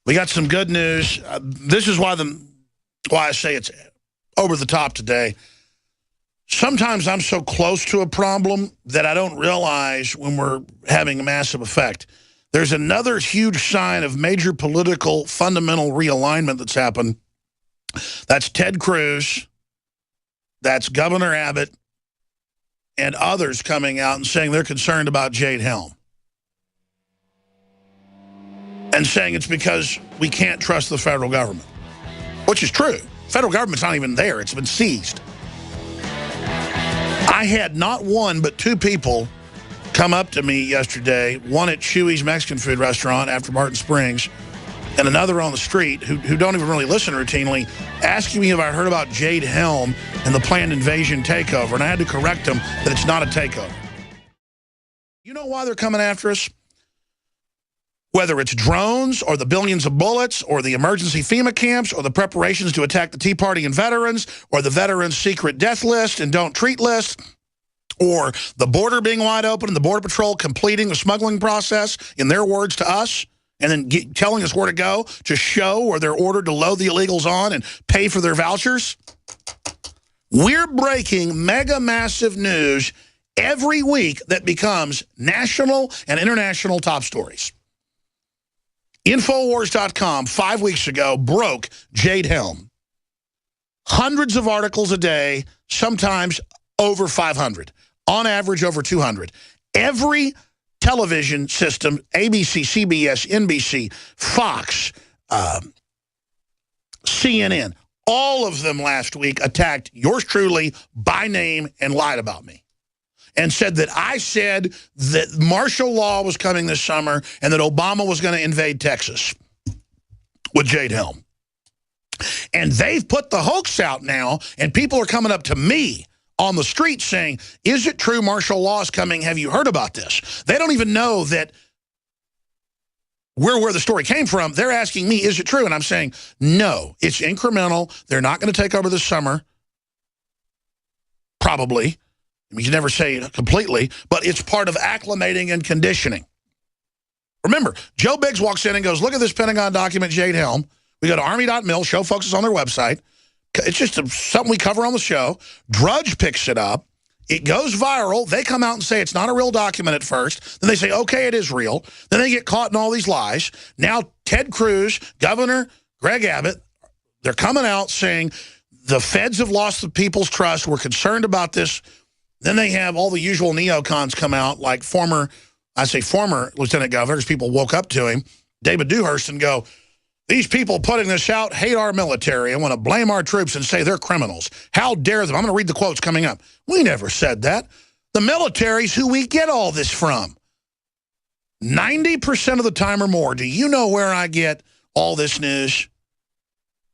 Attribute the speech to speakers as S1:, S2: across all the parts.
S1: We got some good news. This is why I say it's over the top today. Sometimes I'm so close to a problem that I don't realize when we're having a massive effect. There's another huge sign of major political fundamental realignment that's happened. That's Ted Cruz, that's Governor Abbott, and others coming out and saying they're concerned about Jade Helm. And saying it's because we can't trust the federal government, which is true. Federal government's not even there. It's been seized. I had not one but two people come up to me yesterday, one at Chewy's Mexican food restaurant after Martin Springs, and another on the street who don't even really listen routinely, asking me if I heard about Jade Helm and the planned invasion takeover, and I had to correct them that it's not a takeover. You know why they're coming after us? Whether it's drones or the billions of bullets or the emergency Fema camps or the preparations to attack the Tea Party and veterans or the veterans' secret death list and don't treat list or the border being wide open and the Border Patrol completing the smuggling process, in their words, to us, and then telling us where to go to show where they're ordered to load the illegals on and pay for their vouchers. We're breaking mega massive news every week that becomes national and international top stories. Infowars.com 5 weeks ago broke Jade Helm. Hundreds of articles a day, sometimes over 500. On average, over 200. Every television system, ABC, CBS, NBC, Fox, CNN, all of them last week attacked yours truly by name and lied about me. And said that I said that martial law was coming this summer and that Obama was going to invade Texas with Jade Helm. And they've put the hoax out now, and people are coming up to me on the street saying, is it true martial law is coming? Have you heard about this? They don't even know that where the story came from. They're asking me, is it true? And I'm saying, no, it's incremental. They're not going to take over this summer. Probably. I mean, you never say it completely, but it's part of acclimating and conditioning. Remember, Joe Biggs walks in and goes, look at this Pentagon document, Jade Helm. We go to Army.mil, show focuses on their website. It's just something we cover on the show. Drudge picks it up. It goes viral. They come out and say it's not a real document at first. Then they say, okay, it is real. Then they get caught in all these lies. Now Ted Cruz, Governor Greg Abbott, they're coming out saying the feds have lost the people's trust. We're concerned about this. Then they have all the usual neocons come out, like former lieutenant governors. People woke up to him, David Dewhurst, and go, these people putting this out hate our military and want to blame our troops and say they're criminals. How dare them? I'm going to read the quotes coming up. We never said that. The military's who we get all this from. 90% of the time or more. Do you know where I get all this news?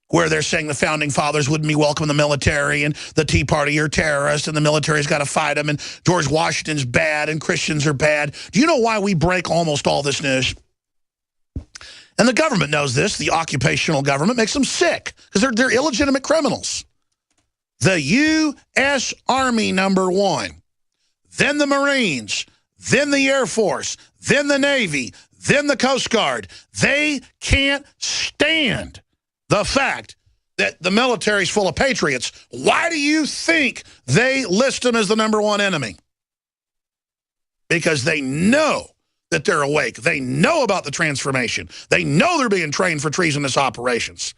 S1: Where they're saying the founding fathers wouldn't be welcome in the military and the Tea Party are terrorists and the military's got to fight them and George Washington's bad and Christians are bad. Do you know why we break almost all this news? And the government knows this. The occupational government makes them sick because they're illegitimate criminals. The U.S. Army, number one. Then the Marines. Then the Air Force. Then the Navy. Then the Coast Guard. They can't stand the fact that the military's full of patriots. Why do you think they list them as the number one enemy? Because they know that they're awake. They know about the transformation. They know they're being trained for treasonous operations.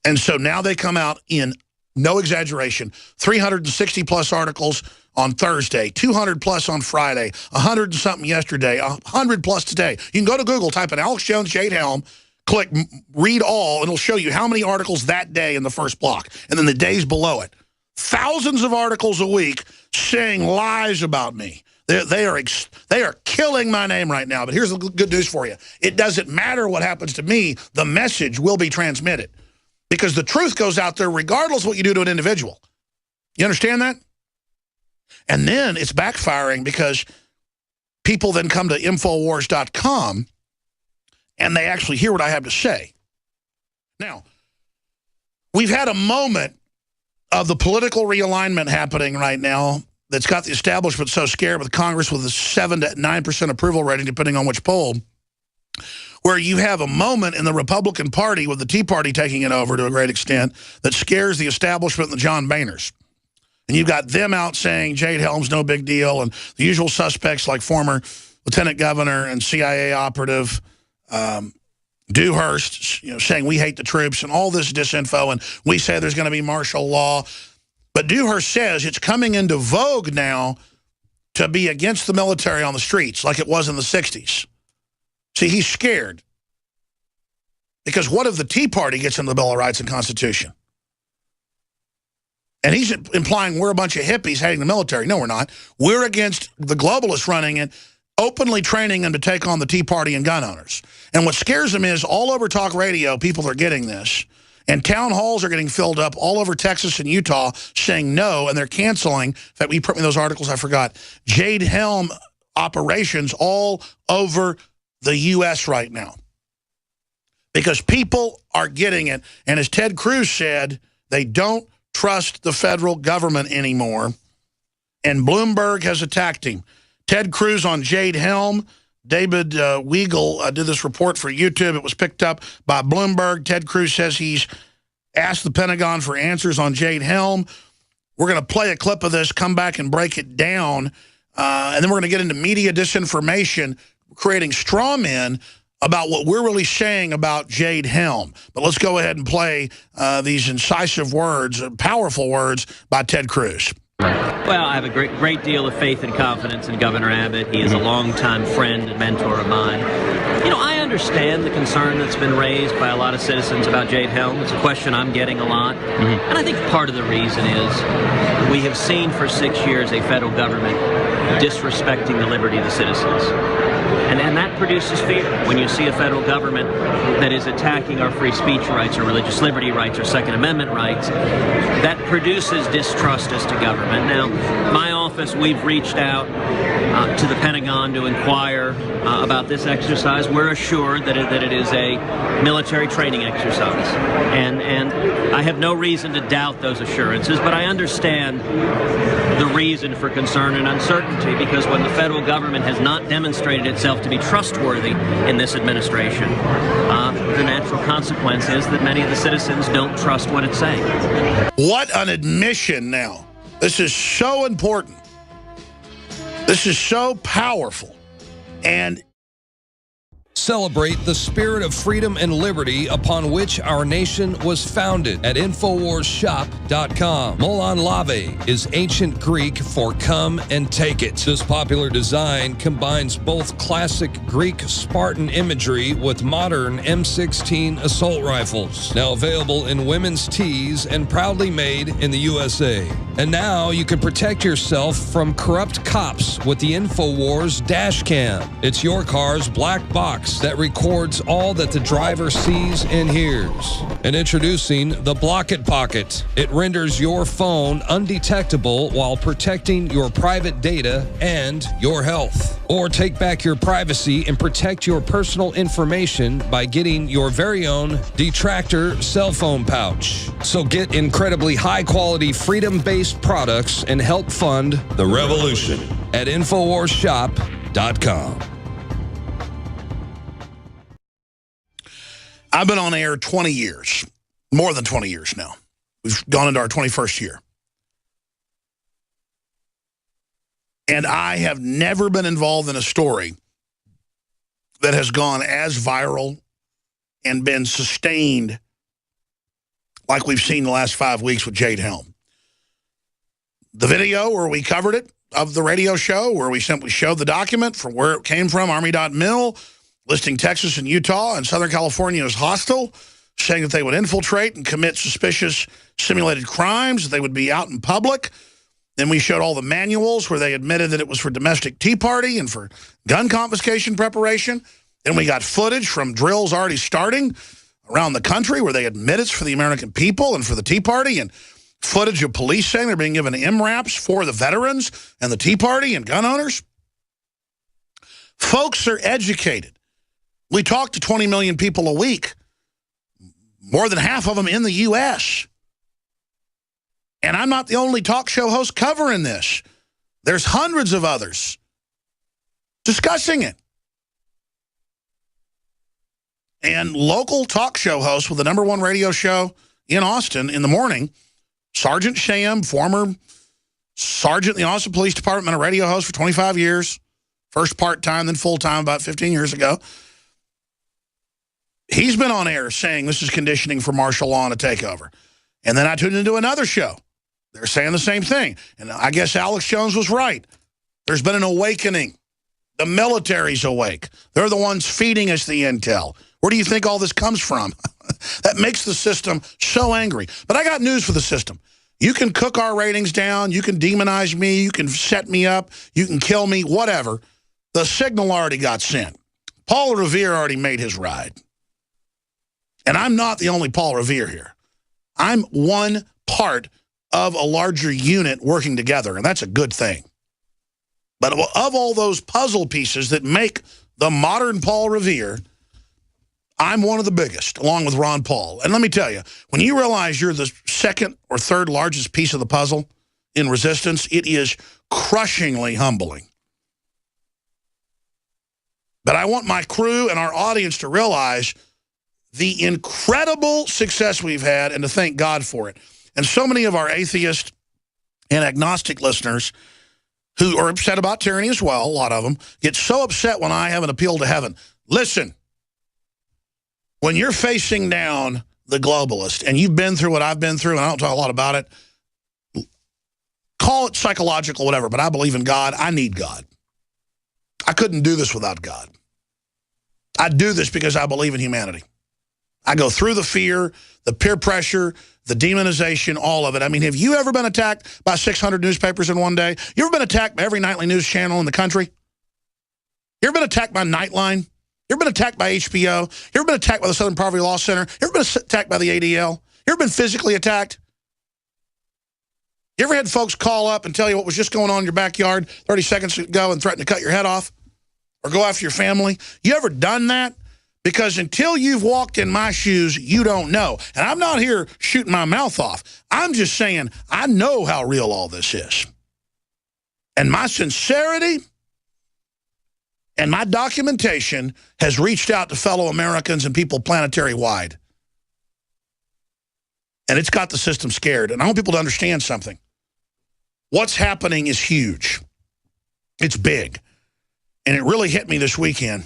S1: And so now they come out in, no exaggeration, 360-plus articles on Thursday, 200-plus on Friday, 100 and something yesterday, 100-plus today. You can go to Google, type in Alex Jones, Jade Helm, click read all, and it'll show you how many articles that day in the first block, and then the days below it. Thousands of articles a week saying lies about me. They are killing my name right now. But here's the good news for you. It doesn't matter what happens to me. The message will be transmitted. Because the truth goes out there regardless of what you do to an individual. You understand that? And then it's backfiring because people then come to Infowars.com and they actually hear what I have to say. Now, we've had a moment of the political realignment happening right now that's got the establishment so scared with Congress with a 7 to 9% approval rating, depending on which poll. where you have a moment in the Republican Party with the Tea Party taking it over to a great extent that scares the establishment and the John Boehners. And you've got them out saying Jade Helm's no big deal, and the usual suspects like former lieutenant governor and CIA operative Dewhurst, saying we hate the troops and all this disinfo, and we say there's going to be martial law. But Dewhurst says it's coming into vogue now to be against the military on the streets like it was in the 60s. See, he's scared. Because what if the Tea Party gets into the Bill of Rights and Constitution? And he's implying we're a bunch of hippies hating the military. No, we're not. We're against the globalists running it, openly training them to take on the Tea Party and gun owners. And what scares them is all over talk radio, people are getting this. And town halls are getting filled up all over Texas and Utah saying no, and they're canceling. In fact, you put me those articles, I forgot. Jade Helm operations all over the U.S. right now. Because people are getting it. And as Ted Cruz said, they don't trust the federal government anymore. And Bloomberg has attacked him. Ted Cruz on Jade Helm. David Weigel did this report for YouTube. It was picked up by Bloomberg. Ted Cruz says he's asked the Pentagon for answers on Jade Helm. We're going to play a clip of this, come back and break it down. And then we're going to get into media disinformation, creating straw men about what we're really saying about Jade Helm. But let's go ahead and play these incisive words, powerful words by Ted Cruz.
S2: Well, I have a great deal of faith and confidence in Governor Abbott. He is a longtime friend and mentor of mine. I understand the concern that's been raised by a lot of citizens about Jade Helm. It's a question I'm getting a lot. And I think part of the reason is we have seen for 6 years a federal government disrespecting the liberty of the citizens. And that produces fear. When you see a federal government that is attacking our free speech rights or religious liberty rights or Second Amendment rights, that produces distrust as to government. Now, my office, we've reached out to the Pentagon to inquire about this exercise. We're assured that it is a military training exercise. And I have no reason to doubt those assurances, but I understand the reason for concern and uncertainty, because when the federal government has not demonstrated itself to be trustworthy in this administration, the natural consequence is that many of the citizens don't trust what it's saying.
S1: What an admission now. This is so important. This is so powerful. And
S3: celebrate the spirit of freedom and liberty upon which our nation was founded at InfoWarsShop.com. Molon Lave is ancient Greek for come and take it. This popular design combines both classic Greek Spartan imagery with modern M16 assault rifles. Now available in women's tees and proudly made in the USA. And now you can protect yourself from corrupt cops with the InfoWars dash cam. It's your car's black box that records all that the driver sees and hears. And introducing the Block It Pocket. It renders your phone undetectable while protecting your private data and your health. Or take back your privacy and protect your personal information by getting your very own Detractor cell phone pouch. So get incredibly high-quality, freedom-based products and help fund the revolution at InfoWarsShop.com.
S1: I've been on air 20 years, more than 20 years now. We've gone into our 21st year. And I have never been involved in a story that has gone as viral and been sustained like we've seen the last 5 weeks with Jade Helm. The video where we covered it of the radio show, where we simply showed the document from where it came from, Army.mil, listing Texas and Utah and Southern California as hostile, saying that they would infiltrate and commit suspicious simulated crimes, that they would be out in public. Then we showed all the manuals where they admitted that it was for domestic Tea Party and for gun confiscation preparation. Then we got footage from drills already starting around the country where they admit it's for the American people and for the Tea Party, and footage of police saying they're being given MRAPs for the veterans and the Tea Party and gun owners. Folks are educated. We talk to 20 million people a week, more than half of them in the U.S. And I'm not the only talk show host covering this. There's hundreds of others discussing it. And local talk show host with the #1 radio show in Austin in the morning, Sergeant Sham, former sergeant in the Austin Police Department, a radio host for 25 years, first part-time, then full-time about 15 years ago. He's been on air saying this is conditioning for martial law and a takeover. And then I tuned into another show. They're saying the same thing. And I guess Alex Jones was right. There's been an awakening. The military's awake. They're the ones feeding us the intel. Where do you think all this comes from? That makes the system so angry. But I got news for the system. You can cook our ratings down. You can demonize me. You can set me up. You can kill me, whatever. The signal already got sent. Paul Revere already made his ride. And I'm not the only Paul Revere here. I'm one part of a larger unit working together, and that's a good thing. But of all those puzzle pieces that make the modern Paul Revere, I'm one of the biggest, along with Ron Paul. And let me tell you, when you realize you're the second or third largest piece of the puzzle in resistance, it is crushingly humbling. But I want my crew and our audience to realize the incredible success we've had and to thank God for it. And so many of our atheist and agnostic listeners who are upset about tyranny as well, a lot of them, get so upset when I have an appeal to heaven. Listen, when you're facing down the globalist and you've been through what I've been through, and I don't talk a lot about it, call it psychological, whatever, but I believe in God. I need God. I couldn't do this without God. I do this because I believe in humanity. I go through the fear, the peer pressure, the demonization, all of it. I mean, have you ever been attacked by 600 newspapers in one day? You ever been attacked by every nightly news channel in the country? You ever been attacked by Nightline? You ever been attacked by HBO? You ever been attacked by the Southern Poverty Law Center? You ever been attacked by the ADL? You ever been physically attacked? You ever had folks call up and tell you what was just going on in your backyard 30 seconds ago and threaten to cut your head off? Or go after your family? You ever done that? Because until you've walked in my shoes, you don't know. And I'm not here shooting my mouth off. I'm just saying I know how real all this is. And my sincerity and my documentation has reached out to fellow Americans and people planetary-wide. And it's got the system scared. And I want people to understand something. What's happening is huge. It's big. And it really hit me this weekend.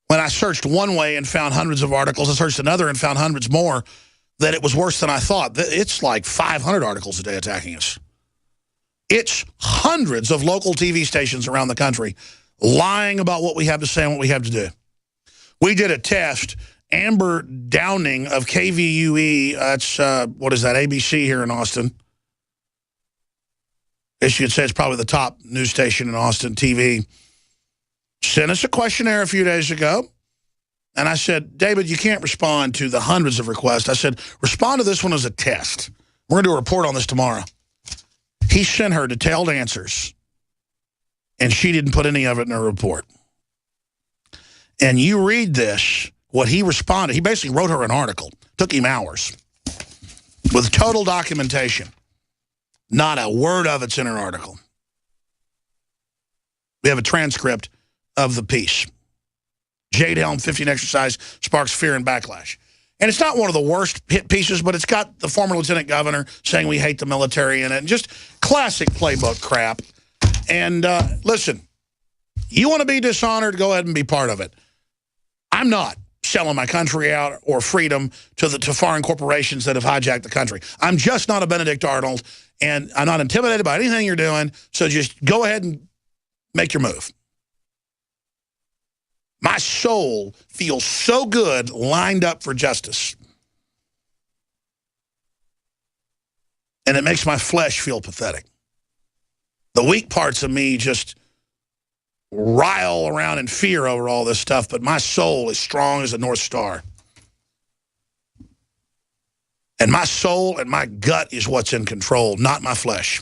S1: When I searched one way and found hundreds of articles, I searched another and found hundreds more, that it was worse than I thought. It's like 500 articles a day attacking us. It's hundreds of local TV stations around the country lying about what we have to say and what we have to do. We did a test. Amber Downing of KVUE, that's, what is that, ABC here in Austin. As you could say, it's probably the top news station in Austin, TV. Sent us a questionnaire a few days ago, and I said, David, you can't respond to the hundreds of requests. I said, respond to this one as a test. We're going to do a report on this tomorrow. He sent her detailed answers, and she didn't put any of it in her report. And you read this, what he responded, he basically wrote her an article. Took him hours with total documentation. Not a word of it's in her article. We have a transcript of the piece. Jade Helm, 15 exercise, sparks fear and backlash. And it's not one of the worst hit pieces, but it's got the former lieutenant governor saying we hate the military in it. And just classic playbook crap. And listen, you want to be dishonored, go ahead and be part of it. I'm not selling my country out or freedom to foreign corporations that have hijacked the country. I'm just not a Benedict Arnold, and I'm not intimidated by anything you're doing, so just go ahead and make your move. My soul feels so good lined up for justice. And it makes my flesh feel pathetic. The weak parts of me just rile around in fear over all this stuff, but my soul is strong as a North Star. And my soul and my gut is what's in control, not my flesh.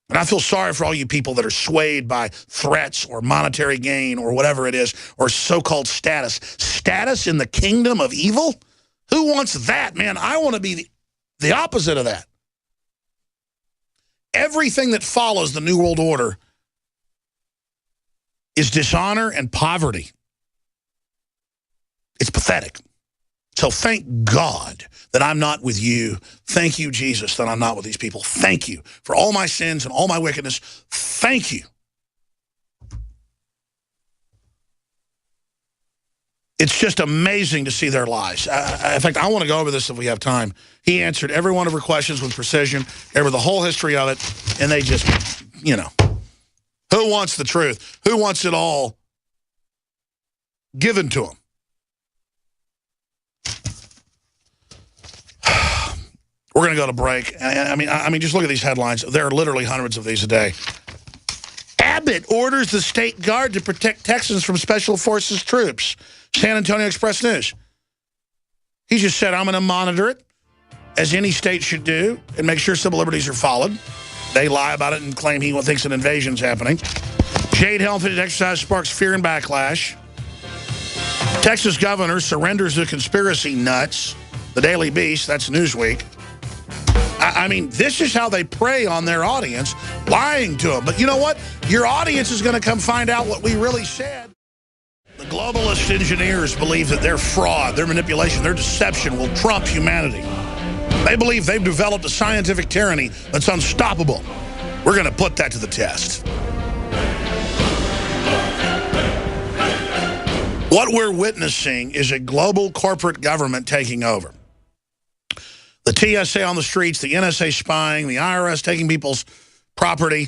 S1: And I feel sorry for all you people that are swayed by threats or monetary gain or whatever it is, or so-called status. Status in the kingdom of evil? Who wants that, man? I want to be the opposite of that. Everything that follows the New World Order is dishonor and poverty. It's pathetic. So thank God that I'm not with you. Thank you, Jesus, that I'm not with these people. Thank you for all my sins and all my wickedness. Thank you. It's just amazing to see their lies. In fact, I want to go over this if we have time. He answered every one of her questions with precision, over the whole history of it, and they just, you know, who wants the truth? Who wants it all given to them? We're going to go to break. I mean, just look at these headlines. There are literally hundreds of these a day. Abbott orders the state guard to protect Texans from Special Forces troops. San Antonio Express News. He just said, I'm going to monitor it, as any state should do, and make sure civil liberties are followed. They lie about it and claim he thinks an invasion's happening. Jade Helm exercise sparks fear and backlash. Texas governor surrenders to conspiracy nuts. The Daily Beast, that's Newsweek. I mean, this is how they prey on their audience, lying to them. But you know what? Your audience is going to come find out what we really said. The globalist engineers believe that their fraud, their manipulation, their deception will trump humanity. They believe they've developed a scientific tyranny that's unstoppable. We're going to put that to the test. What we're witnessing is a global corporate government taking over. The TSA on the streets, the NSA spying, the IRS taking people's property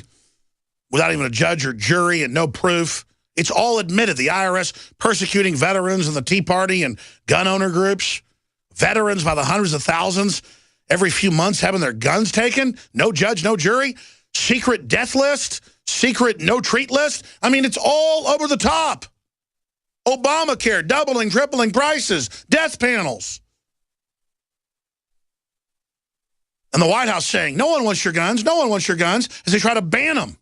S1: without even a judge or jury and no proof. It's all admitted. The IRS persecuting veterans and the Tea Party and gun owner groups. Veterans by the hundreds of thousands every few months having their guns taken. No judge, no jury. Secret death list. Secret no treat list. I mean, it's all over the top. Obamacare, doubling, tripling prices. Death panels. And the White House saying, no one wants your guns, no one wants your guns, as they try to ban them.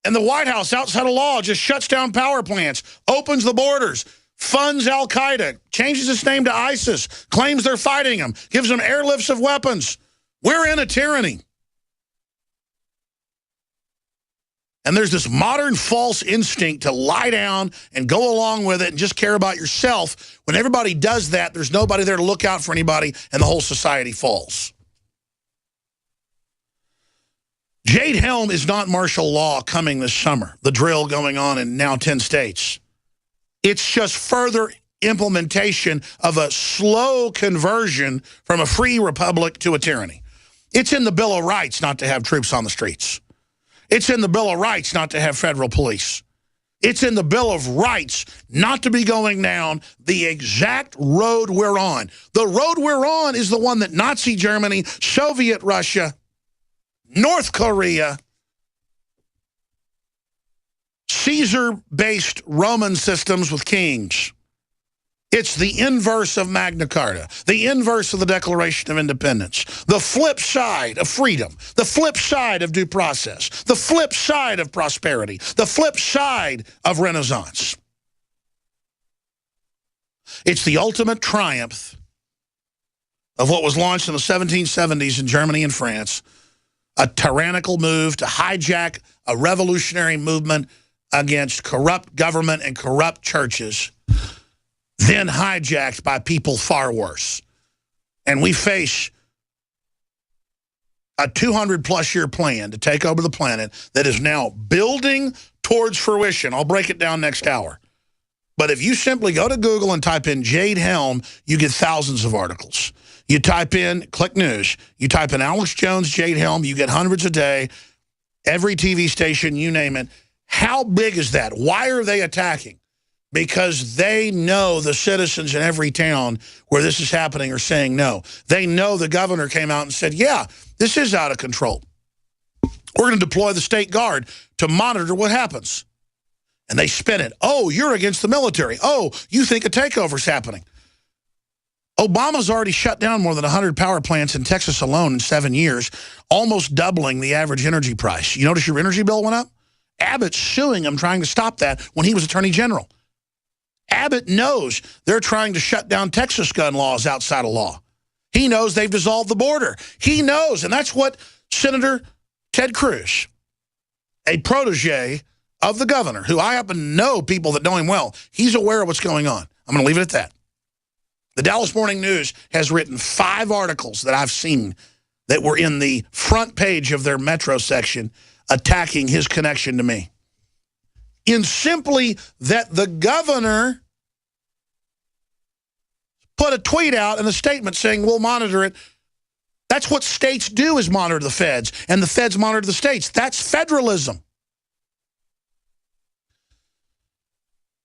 S1: And the White House, outside of law, just shuts down power plants, opens the borders, funds Al-Qaeda, changes its name to ISIS, claims they're fighting them, gives them airlifts of weapons. We're in a tyranny. And there's this modern false instinct to lie down and go along with it and just care about yourself. When everybody does that, there's nobody there to look out for anybody, and the whole society falls. Jade Helm is not martial law coming this summer, the drill going on in now 10 states. It's just further implementation of a slow conversion from a free republic to a tyranny. It's in the Bill of Rights not to have troops on the streets. It's in the Bill of Rights not to have federal police. It's in the Bill of Rights not to be going down the exact road we're on. The road we're on is the one that Nazi Germany, Soviet Russia, North Korea, Caesar-based Roman systems with kings. It's the inverse of Magna Carta, the inverse of the Declaration of Independence, the flip side of freedom, the flip side of due process, the flip side of prosperity, the flip side of Renaissance. It's the ultimate triumph of what was launched in the 1770s in Germany and France, a tyrannical move to hijack a revolutionary movement against corrupt government and corrupt churches, then hijacked by people far worse. And we face a 200-plus year plan to take over the planet that is now building towards fruition. I'll break it down next hour. But if you simply go to Google and type in Jade Helm, you get thousands of articles. You type in, click news, you type in Alex Jones, Jade Helm, you get hundreds a day, every TV station, you name it. How big is that? Why are they attacking? Because they know the citizens in every town where this is happening are saying no. They know the governor came out and said, yeah, this is out of control. We're going to deploy the state guard to monitor what happens. And they spin it. Oh, you're against the military. Oh, you think a takeover's happening. Obama's already shut down more than 100 power plants in Texas alone in 7 years, almost doubling the average energy price. You notice your energy bill went up? Abbott's suing him, trying to stop that when he was Attorney General. Abbott knows they're trying to shut down Texas gun laws outside of law. He knows they've dissolved the border. He knows, and that's what Senator Ted Cruz, a protege of the governor, who I happen to know people that know him well, he's aware of what's going on. I'm going to leave it at that. The Dallas Morning News has written 5 articles that I've seen that were in the front page of their Metro section attacking his connection to me. In simply that the governor put a tweet out and a statement saying we'll monitor it. That's what states do, is monitor the feds, and the feds monitor the states. That's federalism.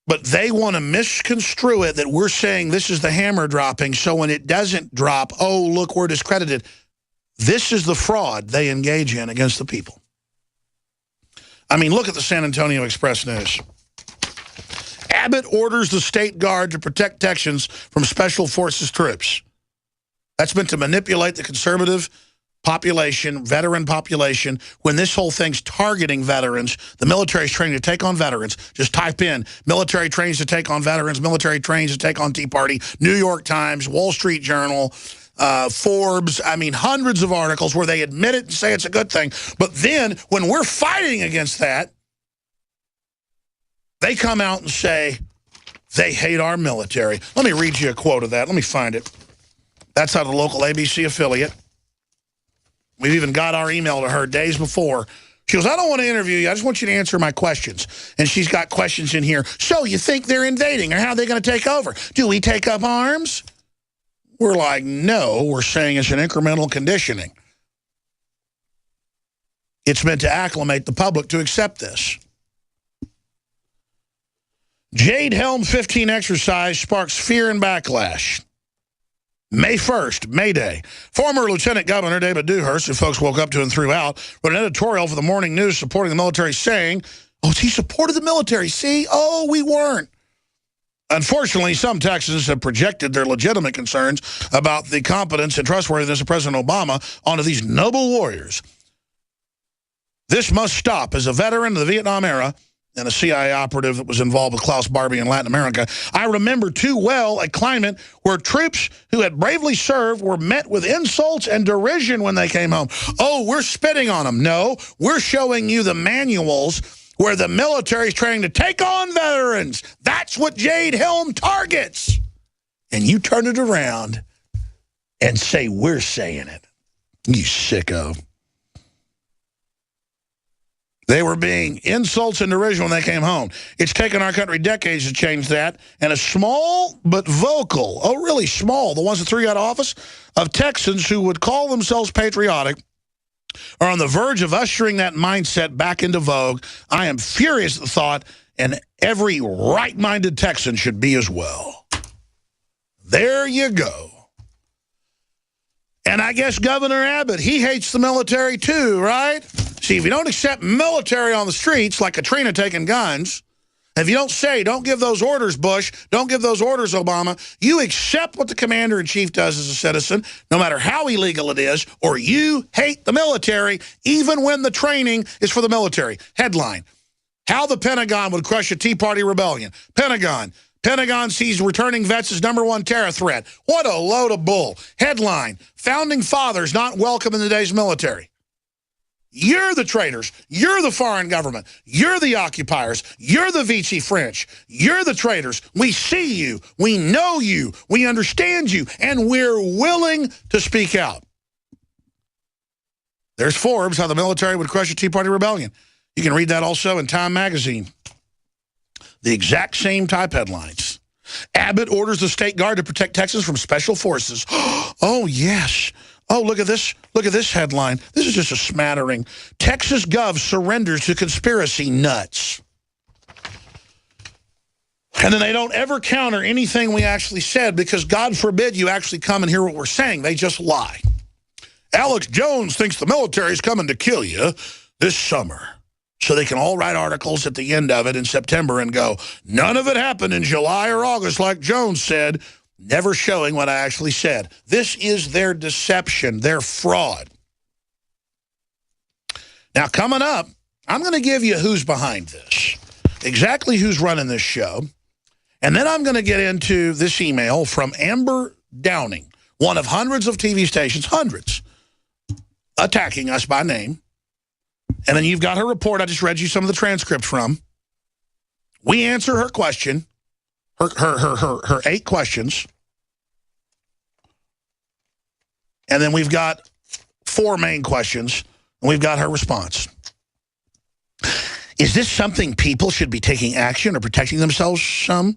S1: But they want to misconstrue it that we're saying this is the hammer dropping, so when it doesn't drop, oh, look, we're discredited. This is the fraud they engage in against the people. I mean, look at the San Antonio Express News. Abbott orders the state guard to protect Texans from special forces troops. That's meant to manipulate the conservative population, veteran population, when this whole thing's targeting veterans. The military's training to take on veterans. Just type in military trains to take on veterans, military trains to take on Tea Party, New York Times, Wall Street Journal, Forbes. I mean, hundreds of articles where they admit it and say it's a good thing. But then when we're fighting against that, they come out and say they hate our military. Let me read you a quote of that. Let me find it. That's out of the local ABC affiliate. We've even got our email to her days before. She goes, I don't want to interview you. I just want you to answer my questions. And she's got questions in here. So you think they're invading, or how are they going to take over? Do we take up arms? We're like, no, we're saying it's an incremental conditioning. It's meant to acclimate the public to accept this. Jade Helm 15 exercise sparks fear and backlash. May 1st, May Day. Former Lieutenant Governor David Dewhurst, who folks woke up to and threw out, wrote an editorial for the Morning News supporting the military, saying, oh, he supported the military. See? Oh, we weren't. Unfortunately, some Texans have projected their legitimate concerns about the competence and trustworthiness of President Obama onto these noble warriors. This must stop. As a veteran of the Vietnam era and a CIA operative that was involved with Klaus Barbie in Latin America, I remember too well a climate where troops who had bravely served were met with insults and derision when they came home. Oh, we're spitting on them. No, we're showing you the manuals where the military is training to take on veterans. That's what Jade Helm targets. And you turn it around and say we're saying it. You sicko. They were being insults and derision when they came home. It's taken our country decades to change that. And a small but vocal, oh, really small, the ones that threw you out of office, of Texans who would call themselves patriotic are on the verge of ushering that mindset back into vogue. I am furious at the thought, and every right-minded Texan should be as well. There you go. And I guess Governor Abbott, he hates the military too, right? See, if you don't accept military on the streets, like Katrina taking guns, if you don't say, don't give those orders, Bush, don't give those orders, Obama, you accept what the commander-in-chief does as a citizen, no matter how illegal it is, or you hate the military, even when the training is for the military. Headline, how the Pentagon would crush a Tea Party rebellion. Pentagon sees returning vets as #1 terror threat. What a load of bull. Headline, founding fathers not welcome in today's military. You're the traitors. You're the foreign government. You're the occupiers. You're the Vichy French. You're the traitors. We see you. We know you. We understand you. And we're willing to speak out. There's Forbes, how the military would crush a Tea Party rebellion. You can read that also in Time magazine. The exact same type headlines. Abbott orders the state guard to protect Texans from special forces. Oh, yes. Oh, look at this. Look at this headline. This is just a smattering. Texas Gov surrenders to conspiracy nuts. And then they don't ever counter anything we actually said because God forbid you actually come and hear what we're saying. They just lie. Alex Jones thinks the military is coming to kill you this summer. So they can all write articles at the end of it in September and go, none of it happened in July or August like Jones said, never showing what I actually said. This is their deception, their fraud. Now, coming up, I'm going to give you who's behind this, exactly who's running this show. And then I'm going to get into this email from Amber Downing, one of hundreds of TV stations, hundreds, attacking us by name. And then you've got her report I just read you some of the transcript from. We answer her question, her 8 questions. And then we've got 4 main questions, and we've got her response. Is this something people should be taking action or protecting themselves some,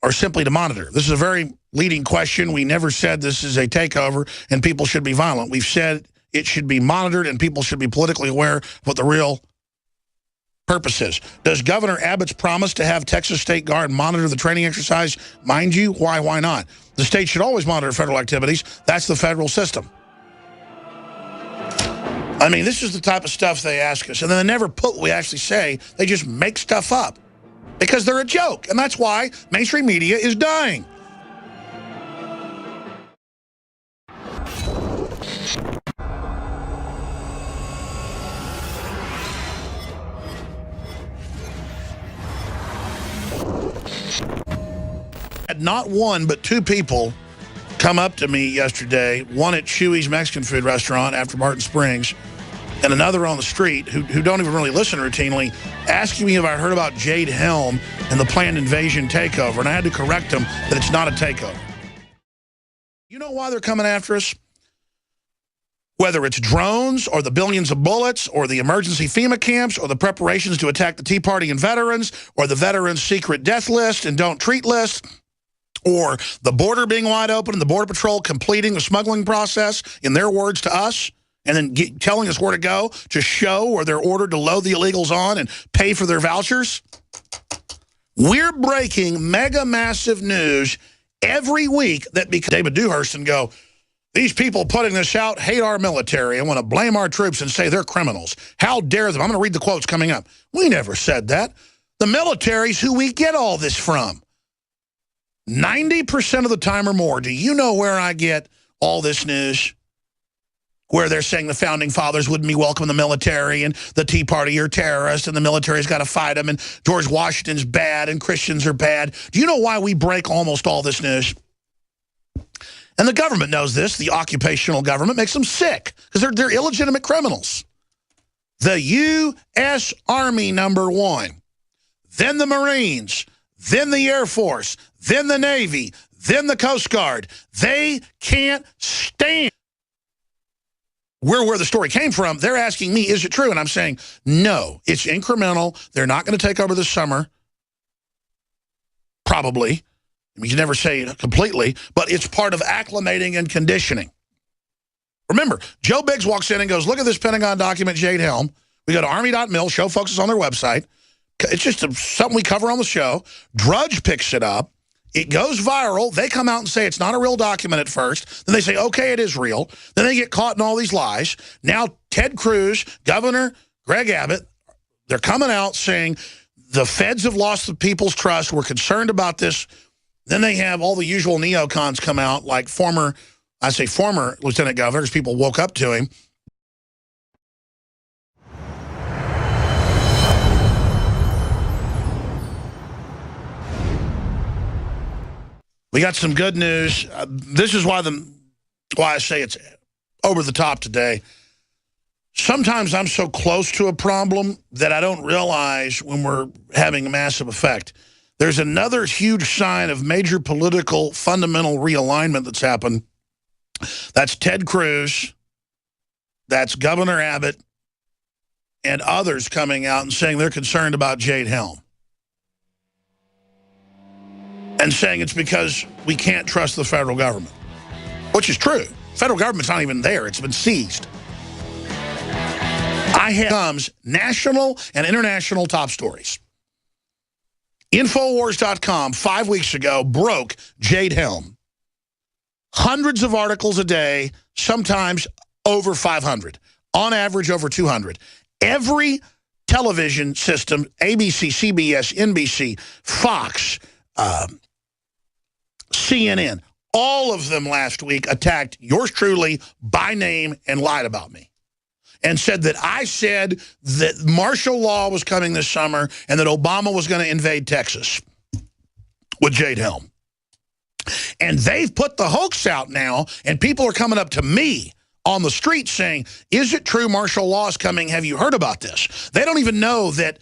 S1: or simply to monitor? This is a very leading question. We never said this is a takeover and people should be violent. We've said it should be monitored and people should be politically aware of what the real purpose is. Does Governor Abbott's promise to have Texas State Guard monitor the training exercise mind you? Why not? The state should always monitor federal activities. That's the federal system. I mean, this is the type of stuff they ask us, and then they never put what we actually say. They just make stuff up because they're a joke, and that's why mainstream media is dying. Had not one but 2 people come up to me yesterday, one at Chewy's Mexican food restaurant after Martin Springs, and another on the street who don't even really listen routinely, asking me if I heard about Jade Helm and the planned invasion takeover, and I had to correct them that it's not a takeover. You know why they're coming after us? Whether it's drones or the billions of bullets or the emergency Fema camps or the preparations to attack the Tea Party and veterans or the veterans' secret death list and don't treat list, or the border being wide open and the Border Patrol completing the smuggling process, in their words, to us, and then telling us where to go to show where they're ordered to load the illegals on and pay for their vouchers. We're breaking mega massive news every week that because David Dewhurst and go, these people putting this out hate our military and want to blame our troops and say they're criminals. How dare them? I'm going to read the quotes coming up. We never said that. The military's who we get all this from. 90% of the time or more, do you know where I get all this news? Where they're saying the founding fathers wouldn't be welcome in the military and the Tea Party are terrorists and the military's got to fight them and George Washington's bad and Christians are bad. Do you know why we break almost all this news? And the government knows this. The occupational government makes them sick because they're illegitimate criminals. The U.S. Army, #1. Then the Marines. Then the Air Force. Then the Navy. Then the Coast Guard. They can't stand. Where the story came from, they're asking me, is it true? And I'm saying, no, it's incremental. They're not going to take over this summer. Probably. We can never say it completely, but it's part of acclimating and conditioning. Remember, Joe Biggs walks in and goes, look at this Pentagon document, Jade Helm. We go to Army.mil, show folks is on their website. It's just something we cover on the show. Drudge picks it up. It goes viral. They come out and say it's not a real document at first. Then they say, okay, it is real. Then they get caught in all these lies. Now Ted Cruz, Governor Greg Abbott, they're coming out saying the feds have lost the people's trust. We're concerned about this. Then they have all the usual neocons come out, like former lieutenant governors. People woke up to him. We got some good news. This is why I say it's over the top today. Sometimes I'm so close to a problem that I don't realize when we're having a massive effect. There's another huge sign of major political fundamental realignment that's happened. That's Ted Cruz. That's Governor Abbott and others coming out and saying they're concerned about Jade Helm. And saying it's because we can't trust the federal government, which is true. Federal government's not even there. It's been seized. I have comes national and international top stories. Infowars.com 5 weeks ago broke Jade Helm. Hundreds of articles a day, sometimes over 500. On average, over 200. Every television system, ABC, CBS, NBC, Fox, CNN, all of them last week attacked yours truly by name and lied about me. And said that I said that martial law was coming this summer and that Obama was going to invade Texas with Jade Helm. And they've put the hoax out now, and people are coming up to me on the street saying, is it true martial law is coming? Have you heard about this? They don't even know that